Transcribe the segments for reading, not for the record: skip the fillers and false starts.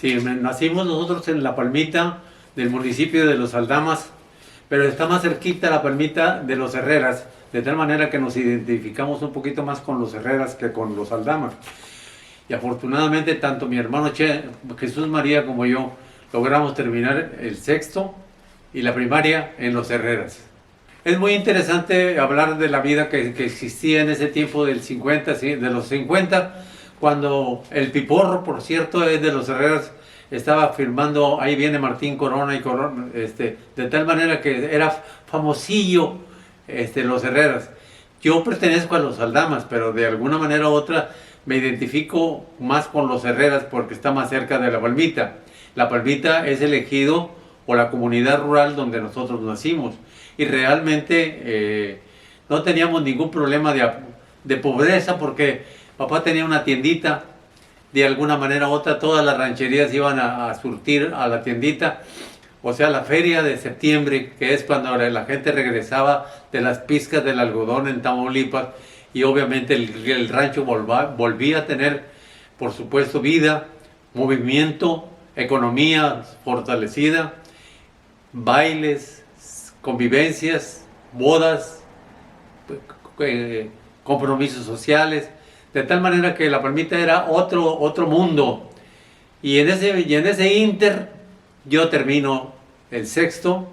Sí, nacimos nosotros en La Palmita del municipio de Los Aldamas, pero está más cerquita La Palmita de Los Herreras, de tal manera que nos identificamos un poquito más con Los Herreras que con Los Aldamas. Y afortunadamente tanto mi hermano Jesús María como yo logramos terminar el sexto y la primaria en Los Herreras. Es muy interesante hablar de la vida que existía en ese tiempo del 50, ¿sí? De los 50, cuando el Piporro, por cierto, es de Los Herreras, estaba firmando, ahí viene Martín Corona y Corona, de tal manera que era famosillo Los Herreras. Yo pertenezco a Los Aldamas, pero de alguna manera u otra me identifico más con Los Herreras porque está más cerca de La Palmita. La Palmita es el ejido o la comunidad rural donde nosotros nacimos. Y realmente no teníamos ningún problema de pobreza porque papá tenía una tiendita, de alguna manera u otra todas las rancherías iban a surtir a la tiendita, o sea, la feria de septiembre, que es cuando la gente regresaba de las pizcas del algodón en Tamaulipas, y obviamente el rancho volvía a tener, por supuesto, vida, movimiento, economía fortalecida, bailes, convivencias, bodas, compromisos sociales, de tal manera que La Palmita era otro mundo. Y en ese inter yo termino el sexto,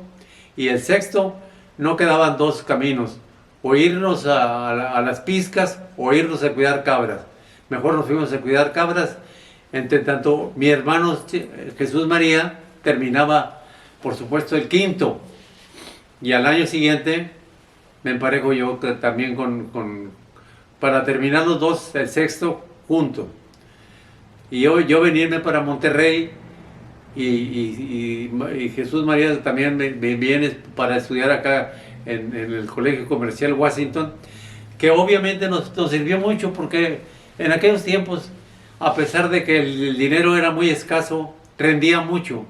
y el sexto no quedaban dos caminos, o irnos a las pizcas o irnos a cuidar cabras. Mejor nos fuimos a cuidar cabras. Entre tanto, mi hermano Jesús María terminaba, por supuesto, el quinto. Y al año siguiente me emparejo yo también para terminar los dos, el sexto, juntos. Y yo venirme para Monterrey y Jesús María también me viene para estudiar acá en el Colegio Comercial Washington, que obviamente nos sirvió mucho porque en aquellos tiempos, a pesar de que el dinero era muy escaso, rendía mucho.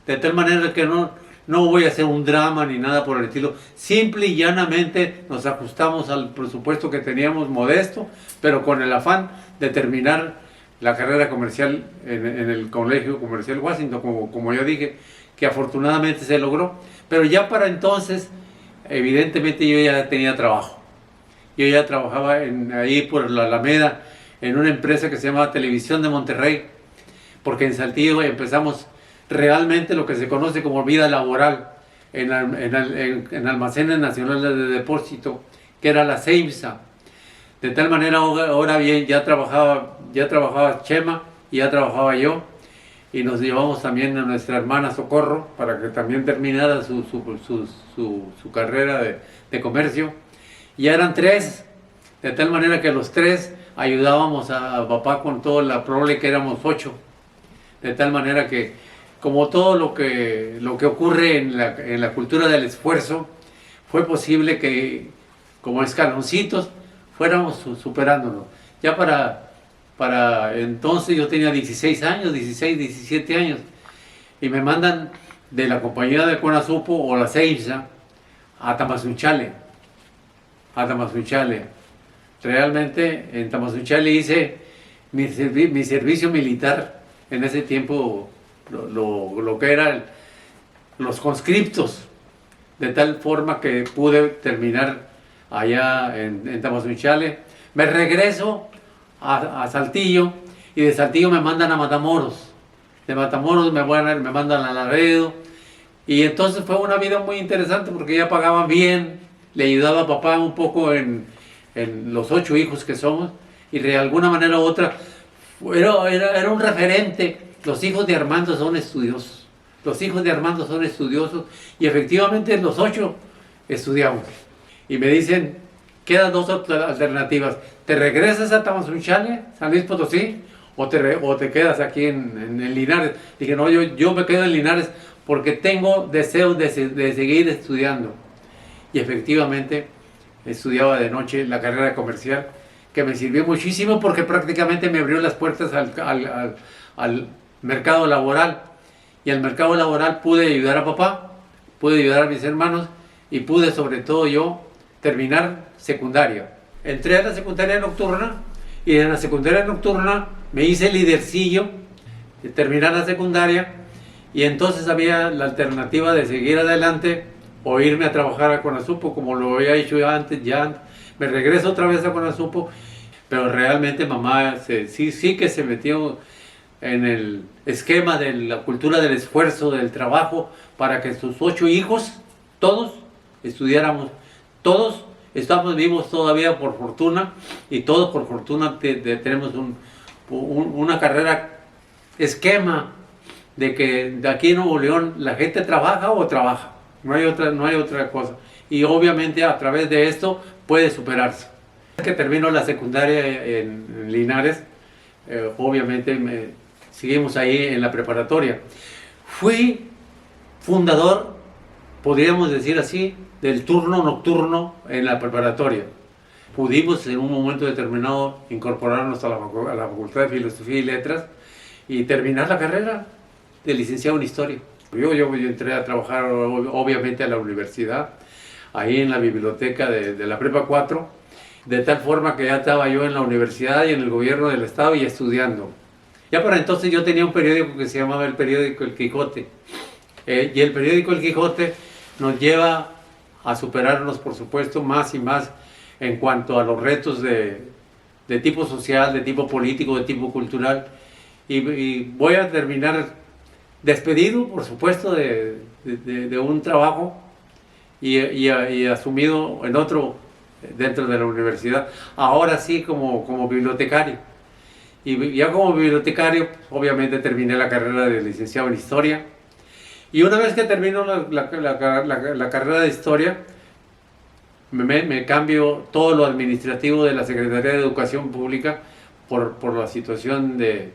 De tal manera que no voy a hacer un drama ni nada por el estilo. Simple y llanamente nos ajustamos al presupuesto que teníamos modesto, pero con el afán de terminar la carrera comercial en el Colegio Comercial Washington, como yo dije, que afortunadamente se logró. Pero ya para entonces, evidentemente yo ya tenía trabajo. Yo ya trabajaba ahí por la Alameda, en una empresa que se llamaba Televisión de Monterrey, porque en Saltillo empezamos realmente lo que se conoce como vida laboral en Almacenes Nacionales de Depósito, que era la CEIMSA. De tal manera, ahora bien, ya trabajaba Chema y ya trabajaba yo, y nos llevamos también a nuestra hermana Socorro para que también terminara su carrera de comercio. Ya eran tres, de tal manera que los tres ayudábamos a papá con toda la prole, que éramos 8. De tal manera que, como todo lo que ocurre en la cultura del esfuerzo, fue posible que, como escaloncitos, fuéramos superándonos. Ya para entonces yo tenía 16 años, 16, 17 años, y me mandan de la compañía de Conasupo o la CEIMSA a Tamazunchale. Realmente en Tamazunchale hice mi servicio militar en ese tiempo, lo que eran los conscriptos, de tal forma que pude terminar allá en Tamazunchale. Me regreso a Saltillo, y de Saltillo me mandan a Matamoros. De Matamoros me mandan a Laredo, y entonces fue una vida muy interesante porque ya pagaban bien, le ayudaba a papá un poco en los 8 hijos que somos, y de alguna manera u otra era un referente. Los hijos de Armando son estudiosos. Y efectivamente los 8 estudiamos. Y me dicen, quedan dos alternativas. ¿Te regresas a Tamazunchale, San Luis Potosí, o te quedas aquí en Linares? Dije, no, yo me quedo en Linares porque tengo deseos de seguir estudiando. Y efectivamente estudiaba de noche la carrera comercial, que me sirvió muchísimo porque prácticamente me abrió las puertas al mercado laboral. Y al mercado laboral pude ayudar a papá, pude ayudar a mis hermanos, y pude sobre todo yo terminar secundaria. Entré a la secundaria nocturna, y en la secundaria nocturna me hice lidercillo terminar la secundaria, y entonces había la alternativa de seguir adelante o irme a trabajar a Conasupo, como lo había hecho antes. Ya me regreso otra vez a Conasupo, pero realmente mamá sí que se metió en el esquema de la cultura del esfuerzo, del trabajo, para que sus 8 hijos, todos, estudiáramos. Todos estamos vivos todavía por fortuna, y todos por fortuna tenemos una carrera esquema de que de aquí en Nuevo León la gente trabaja o trabaja, no hay otra cosa, y obviamente a través de esto puede superarse. Que termino la secundaria en Linares, obviamente seguimos ahí en la preparatoria. Fui fundador, podríamos decir así, del turno nocturno en la preparatoria. Pudimos en un momento determinado incorporarnos a la Facultad de Filosofía y Letras y terminar la carrera de licenciado en Historia. Yo entré a trabajar obviamente a la universidad, ahí en la biblioteca de la Prepa 4, de tal forma que ya estaba yo en la universidad y en el gobierno del estado y estudiando. Ya para entonces yo tenía un periódico que se llamaba el periódico El Quijote, y el periódico El Quijote nos lleva a superarnos, por supuesto, más y más en cuanto a los retos de tipo social, de tipo político, de tipo cultural, y voy a terminar despedido, por supuesto, de un trabajo y asumido en otro dentro de la universidad, ahora sí como bibliotecario. Y ya como bibliotecario, obviamente terminé la carrera de licenciado en Historia, y una vez que termino la carrera de Historia, me cambio todo lo administrativo de la Secretaría de Educación Pública por la situación de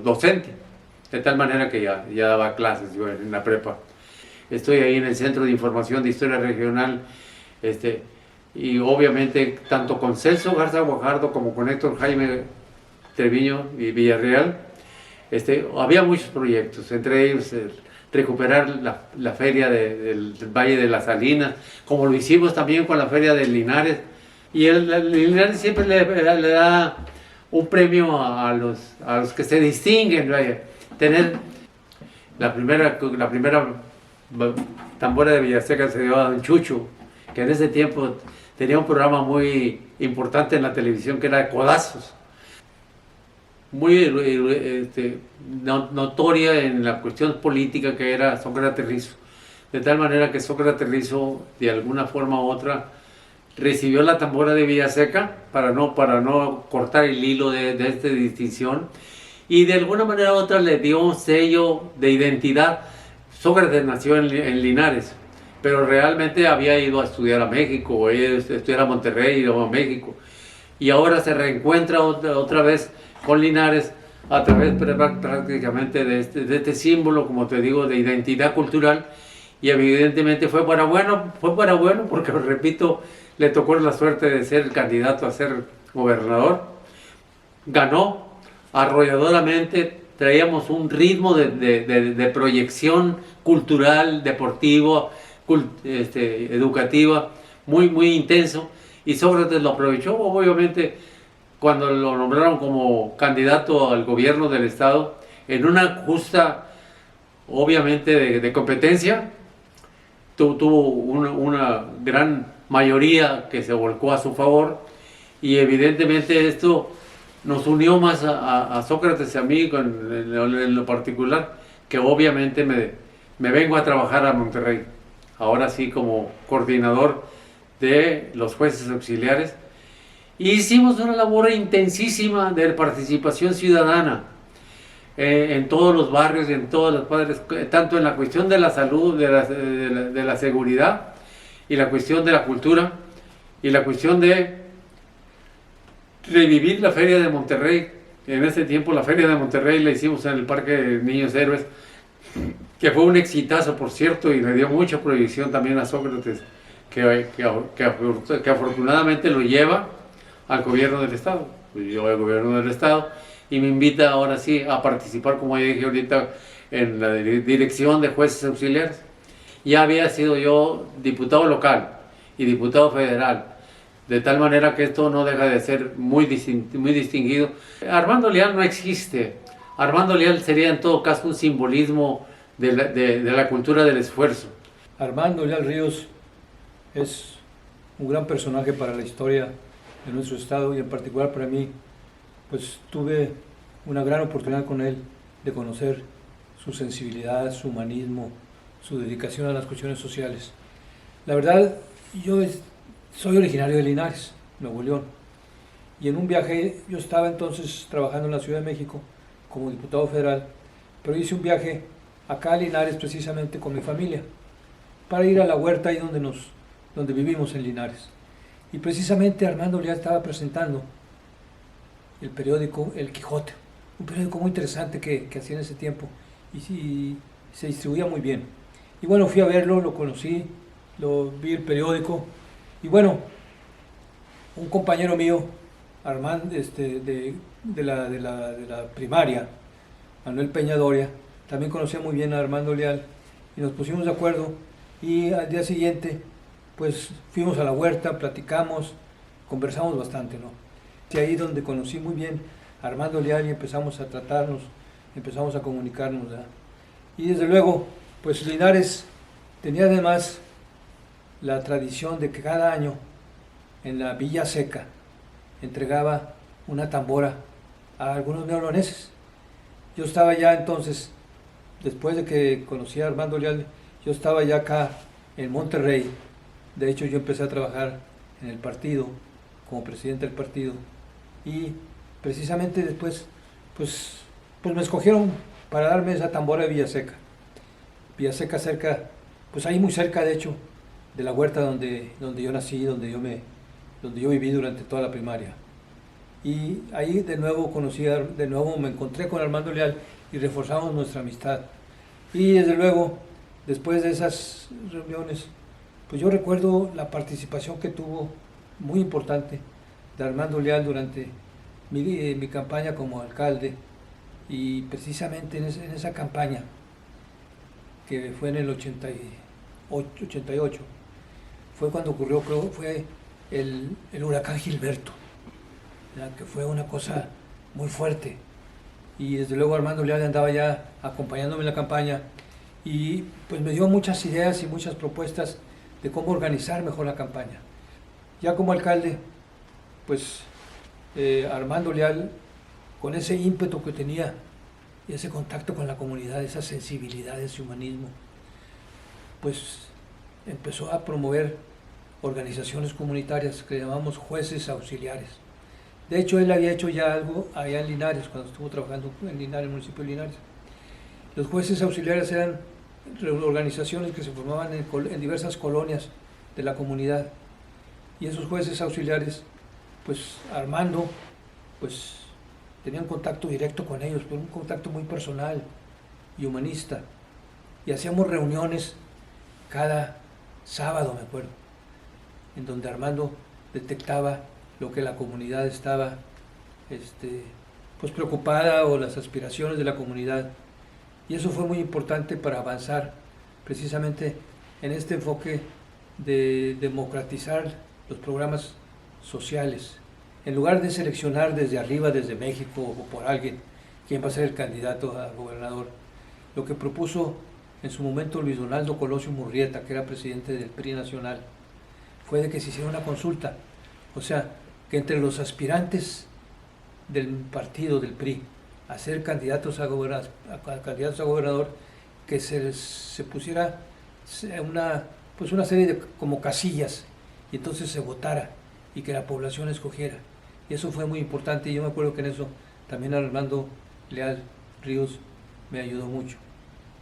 docente, de tal manera que ya daba clases yo en la prepa. Estoy ahí en el Centro de Información de Historia Regional, y obviamente tanto con Celso Garza Guajardo como con Héctor Jaime Treviño y Villarreal, había muchos proyectos, entre ellos recuperar la feria del Valle de las Salinas, como lo hicimos también con la feria de Linares, y el Linares siempre le da un premio a los que se distinguen, vaya. Tener la primera tambora de Villaseca se dio a Don Chucho, que en ese tiempo tenía un programa muy importante en la televisión que era de codazos, muy notoria en la cuestión política, que era Sócrates Rizo, de tal manera que Sócrates Rizo, de alguna forma u otra, recibió la tambora de Villaseca para no cortar el hilo de esta distinción, y de alguna manera u otra le dio un sello de identidad. Sócrates nació en Linares, pero realmente había ido a estudiar a México, o estudiar a Monterrey y luego a México, y ahora se reencuentra otra vez con Linares a través prácticamente de este símbolo, como te digo, de identidad cultural, y evidentemente fue para bueno porque, repito, le tocó la suerte de ser el candidato a ser gobernador, ganó arrolladoramente, traíamos un ritmo de proyección cultural, deportivo, educativa, muy intenso, y Sócrates lo aprovechó, obviamente, cuando lo nombraron como candidato al gobierno del estado, en una justa, obviamente, de competencia. Tuvo una gran mayoría que se volcó a su favor, y evidentemente esto nos unió más a Sócrates y a mí en lo particular, que obviamente me vengo a trabajar a Monterrey, ahora sí como coordinador de los jueces auxiliares. Y hicimos una labor intensísima de participación ciudadana en todos los barrios y en todas las padres, tanto en la cuestión de la salud, de la seguridad, y la cuestión de la cultura, y la cuestión de revivir la Feria de Monterrey. En ese tiempo la Feria de Monterrey la hicimos en el Parque de Niños Héroes, que fue un exitazo, por cierto, y le dio mucha proyección también a Sócrates, que afortunadamente lo lleva al gobierno del estado. Yo al gobierno del estado, y me invita ahora sí a participar, como ya dije ahorita, en la dirección de jueces auxiliares. Ya había sido yo diputado local y diputado federal, de tal manera que esto no deja de ser muy distinguido. Armando Leal no existe. Armando Leal sería en todo caso un simbolismo de la cultura del esfuerzo. Armando Leal Ríos es un gran personaje para la historia de nuestro estado y en particular para mí, pues tuve una gran oportunidad con él de conocer su sensibilidad, su humanismo, su dedicación a las cuestiones sociales. La verdad, yo soy originario de Linares, Nuevo León, y en un viaje, yo estaba entonces trabajando en la Ciudad de México como diputado federal, pero hice un viaje acá a Linares precisamente con mi familia, para ir a la huerta ahí donde vivimos en Linares. Y precisamente Armando Leal estaba presentando el periódico El Quijote, un periódico muy interesante que hacía en ese tiempo y se distribuía muy bien. Y bueno, fui a verlo, lo conocí, vi el periódico y bueno, un compañero mío, Armando, de la primaria, Manuel Peña Doria, también conocía muy bien a Armando Leal y nos pusimos de acuerdo y al día siguiente pues fuimos a la huerta, platicamos, conversamos bastante, ¿no? Y ahí donde conocí muy bien a Armando Leal y empezamos a tratarnos, empezamos a comunicarnos, ¿verdad? Y desde luego, pues Linares tenía además la tradición de que cada año en la Villa Seca entregaba una tambora a algunos neoloneses. Yo estaba ya entonces, después de que conocí a Armando Leal, yo estaba ya acá en Monterrey. De hecho, yo empecé a trabajar en el partido, como presidente del partido, y precisamente después, pues me escogieron para darme esa tambora de Villaseca. Villaseca cerca, pues ahí muy cerca, de hecho, de la huerta donde yo nací, donde yo viví durante toda la primaria. Y ahí de nuevo me encontré con Armando Leal y reforzamos nuestra amistad. Y desde luego, después de esas reuniones, pues yo recuerdo la participación que tuvo muy importante de Armando Leal durante mi campaña como alcalde y precisamente en esa campaña que fue en el 88, fue cuando ocurrió, creo, fue el huracán Gilberto, ¿verdad? Que fue una cosa muy fuerte y desde luego Armando Leal andaba ya acompañándome en la campaña y pues me dio muchas ideas y muchas propuestas de cómo organizar mejor la campaña. Ya como alcalde, pues Armando Leal, con ese ímpetu que tenía y ese contacto con la comunidad, esa sensibilidad, ese humanismo, pues empezó a promover organizaciones comunitarias que llamamos jueces auxiliares. De hecho, él había hecho ya algo allá en Linares, cuando estuvo trabajando en Linares, el municipio de Linares. Los jueces auxiliares eran organizaciones que se formaban en diversas colonias de la comunidad. Y esos jueces auxiliares, pues Armando, pues tenía un contacto directo con ellos, pero un contacto muy personal y humanista. Y hacíamos reuniones cada sábado, me acuerdo, en donde Armando detectaba lo que la comunidad estaba pues preocupada o las aspiraciones de la comunidad. Y eso fue muy importante para avanzar precisamente en este enfoque de democratizar los programas sociales. En lugar de seleccionar desde arriba, desde México o por alguien, quién va a ser el candidato a gobernador, lo que propuso en su momento Luis Donaldo Colosio Murrieta, que era presidente del PRI nacional, fue de que se hiciera una consulta. O sea, que entre los aspirantes del partido, del PRI, a ser candidatos a gobernador, que se pusiera una serie de como casillas y entonces se votara y que la población escogiera. Y eso fue muy importante y yo me acuerdo que en eso también Armando Leal Ríos me ayudó mucho.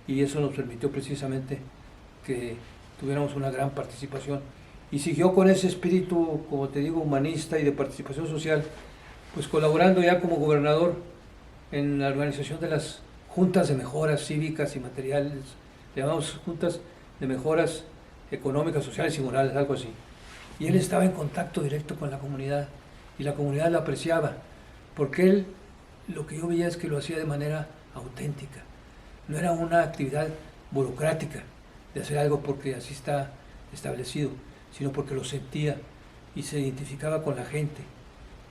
Y eso nos permitió precisamente que tuviéramos una gran participación. Y siguió con ese espíritu, como te digo, humanista y de participación social, pues colaborando ya como gobernador en la organización de las juntas de mejoras cívicas y materiales, llamamos juntas de mejoras económicas, sociales y morales, algo así. Y él estaba en contacto directo con la comunidad y la comunidad lo apreciaba, porque él lo que yo veía es que lo hacía de manera auténtica. No era una actividad burocrática de hacer algo porque así está establecido, sino porque lo sentía y se identificaba con la gente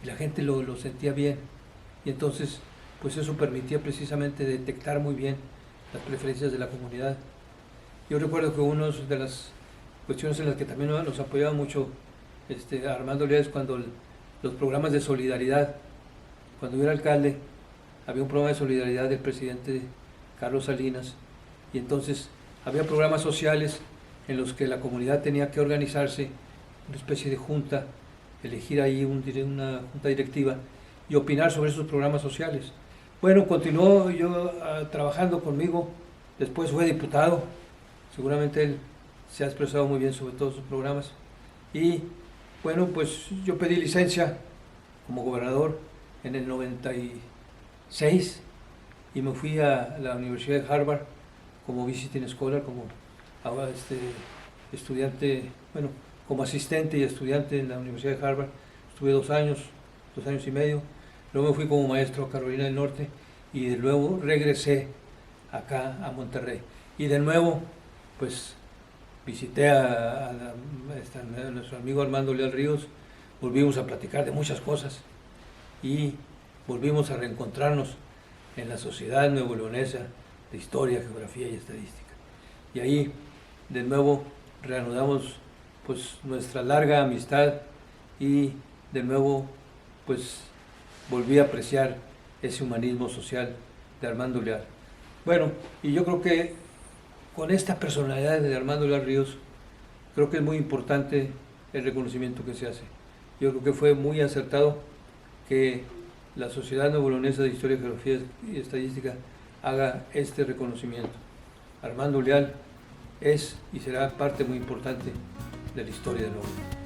y la gente lo sentía bien. Y entonces pues eso permitía precisamente detectar muy bien las preferencias de la comunidad. Yo recuerdo que una de las cuestiones en las que también nos apoyaba mucho Armando Leal es cuando los programas de solidaridad, cuando yo era alcalde, había un programa de solidaridad del presidente Carlos Salinas, y entonces había programas sociales en los que la comunidad tenía que organizarse, una especie de junta, elegir ahí una junta directiva y opinar sobre esos programas sociales. Bueno, continuó yo trabajando conmigo, después fue diputado, seguramente él se ha expresado muy bien sobre todos sus programas, y bueno, pues yo pedí licencia como gobernador en el 96 y me fui a la Universidad de Harvard como visiting scholar, como estudiante, bueno, como asistente y estudiante en la Universidad de Harvard. Estuve 2 años y medio. Luego me fui como maestro a Carolina del Norte y de nuevo regresé acá a Monterrey. Y de nuevo, pues visité a nuestro amigo Armando Leal Ríos, volvimos a platicar de muchas cosas y volvimos a reencontrarnos en la Sociedad Nuevo Leonesa de Historia, Geografía y Estadística. Y ahí de nuevo reanudamos pues nuestra larga amistad y de nuevo pues volví a apreciar ese humanismo social de Armando Leal. Bueno, y yo creo que con esta personalidad de Armando Leal Ríos, creo que es muy importante el reconocimiento que se hace. Yo creo que fue muy acertado que la Sociedad Nuevo Leonesa de Historia, Geografía y Estadística haga este reconocimiento. Armando Leal es y será parte muy importante de la historia de Nuevo León.